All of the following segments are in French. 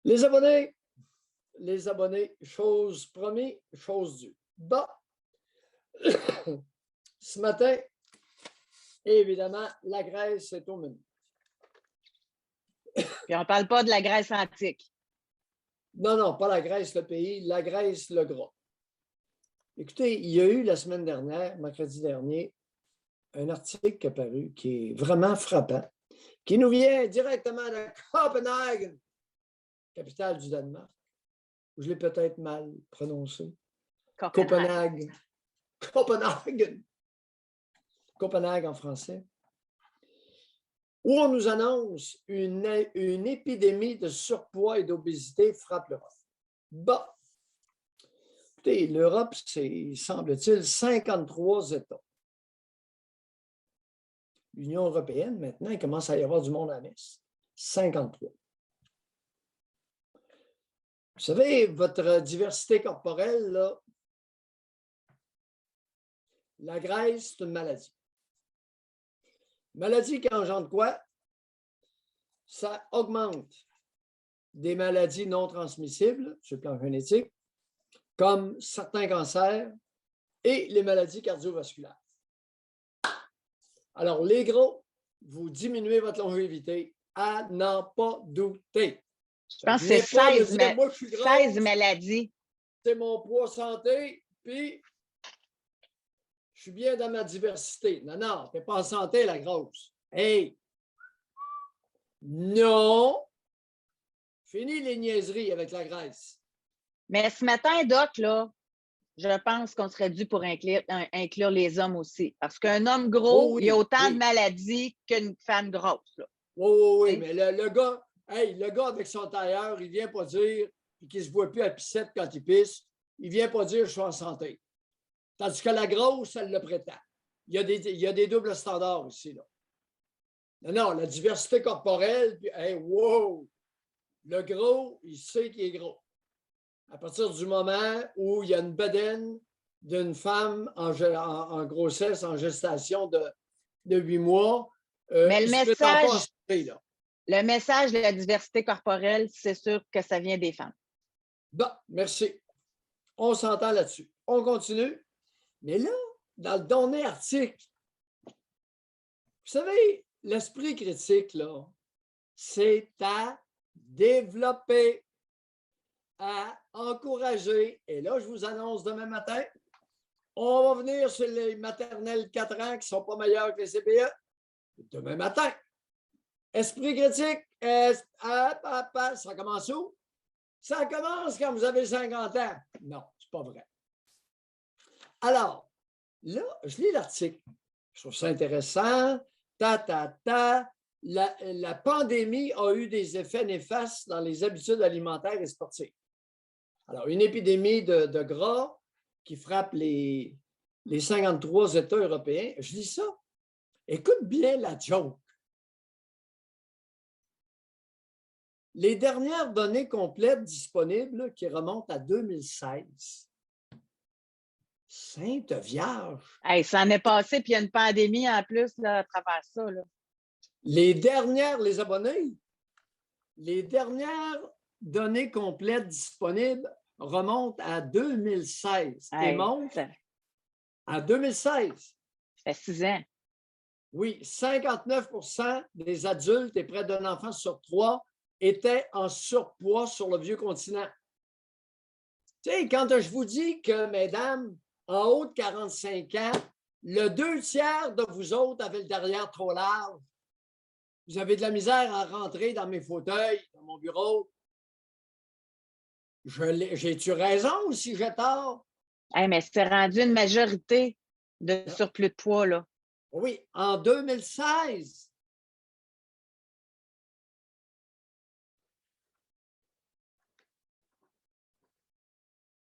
Les abonnés, chose promise, chose due. Bon, ce matin, évidemment, la Grèce est au menu. Puis on ne parle pas de la Grèce antique. Non, non, pas la Grèce, le pays, la Grèce, le gras. Écoutez, il y a eu la semaine dernière, mercredi dernier, un article qui est paru qui est vraiment frappant, qui nous vient directement de Copenhague, capitale du Danemark. Je l'ai peut-être mal prononcé. Copenhague. Copenhague. Copenhague en français. Où on nous annonce une épidémie de surpoids et d'obésité frappe l'Europe. Bon. Écoutez, l'Europe, c'est, semble-t-il, 53 États. L'Union européenne, maintenant, il commence à y avoir du monde à la messe. 53. Vous savez, votre diversité corporelle, là, la graisse, c'est une maladie. Maladie qui engendre quoi? Ça augmente des maladies non transmissibles sur le plan génétique, comme certains cancers et les maladies cardiovasculaires. Alors, les gros, vous diminuez votre longévité à n'en pas douter. Je pense que c'est 16 maladies. C'est mon poids santé, puis je suis bien dans ma diversité. Non, non, tu n'es pas en santé, la grosse. Hey! Non! Fini les niaiseries avec la graisse. Mais ce matin, Doc, là, je pense qu'on serait dû pour inclure les hommes aussi. Parce qu'un homme gros, il y a autant de maladies qu'une femme grosse. Là. Oui, mais le gars, le gars avec son tailleur, il ne vient pas dire qu'il ne se voit plus à pissette quand il pisse. Il ne vient pas dire je suis en santé. Tandis que la grosse, elle le prétend. Il y a des doubles standards ici. Là. Non, la diversité corporelle, puis wow! Le gros, il sait qu'il est gros. À partir du moment où il y a une bedaine d'une femme en grossesse, en gestation de 8 mois, mais le message de la diversité corporelle, c'est sûr que ça vient des femmes. Bon, merci. On s'entend là-dessus. On continue. Mais là, dans le dernier article, vous savez, l'esprit critique, là, c'est à développer, à encourager. Et là, je vous annonce demain matin, on va venir sur les maternelles 4 ans qui ne sont pas meilleures que les CPE. Demain matin. Esprit critique, ça commence où? Ça commence quand vous avez 50 ans. Non, c'est pas vrai. Alors, là, je lis l'article. Je trouve ça intéressant. La pandémie a eu des effets néfastes dans les habitudes alimentaires et sportives. Alors, une épidémie de gras qui frappe les 53 États européens. Je lis ça. Écoute bien la joke. Les dernières données complètes disponibles qui remontent à 2016. Sainte Vierge! Hey, ça en est passé, puis il y a une pandémie en plus là, à travers ça. Là. Les abonnés, les dernières données complètes disponibles remontent à 2016 et montrent à 2016. Ça fait 6 ans. Oui, 59% des adultes et près d'un enfant sur 3 étaient en surpoids sur le vieux continent. Tu sais, quand je vous dis que, mesdames, en haut de 45 ans, le 2/3 de vous autres avez le derrière trop large, vous avez de la misère à rentrer dans mes fauteuils, dans mon bureau. J'ai-tu raison ou si j'ai tort? Hey, mais c'est rendu une majorité de surplus de poids, là. Oui, en 2016.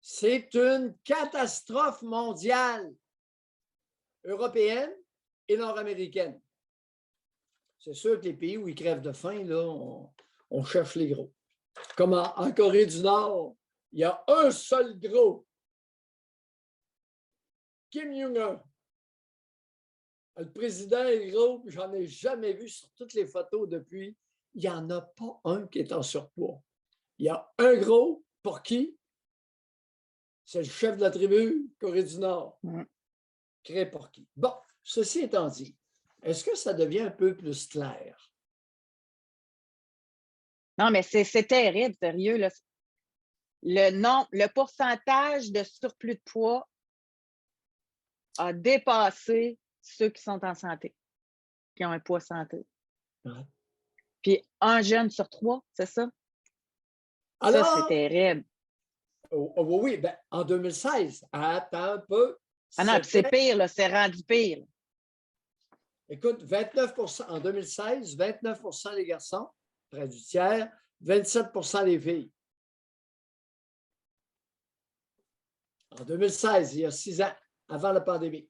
C'est une catastrophe mondiale, européenne et nord-américaine. C'est sûr que les pays où ils crèvent de faim, là, on cherche les gros. Comme en Corée du Nord, il y a un seul gros. Kim Jong-un. Le président est gros, puis j'en ai jamais vu sur toutes les photos depuis. Il n'y en a pas un qui est en surpoids. il y a un gros, pour qui? C'est le chef de la tribu, Corée du Nord. Créé pour qui? Bon, ceci étant dit, est-ce que ça devient un peu plus clair? Non, mais c'est terrible, sérieux. Là. Le pourcentage de surplus de poids a dépassé ceux qui sont en santé, qui ont un poids santé. Ouais. Puis un jeune sur 3, c'est ça? Alors, ça, c'est terrible. Oui, ben, en 2016, attends un peu. Ah non, c'est pire, là, c'est rendu pire. Écoute, 29 en 2016, 29 les garçons, près du tiers, 27 les filles. En 2016, il y a 6 ans, avant la pandémie.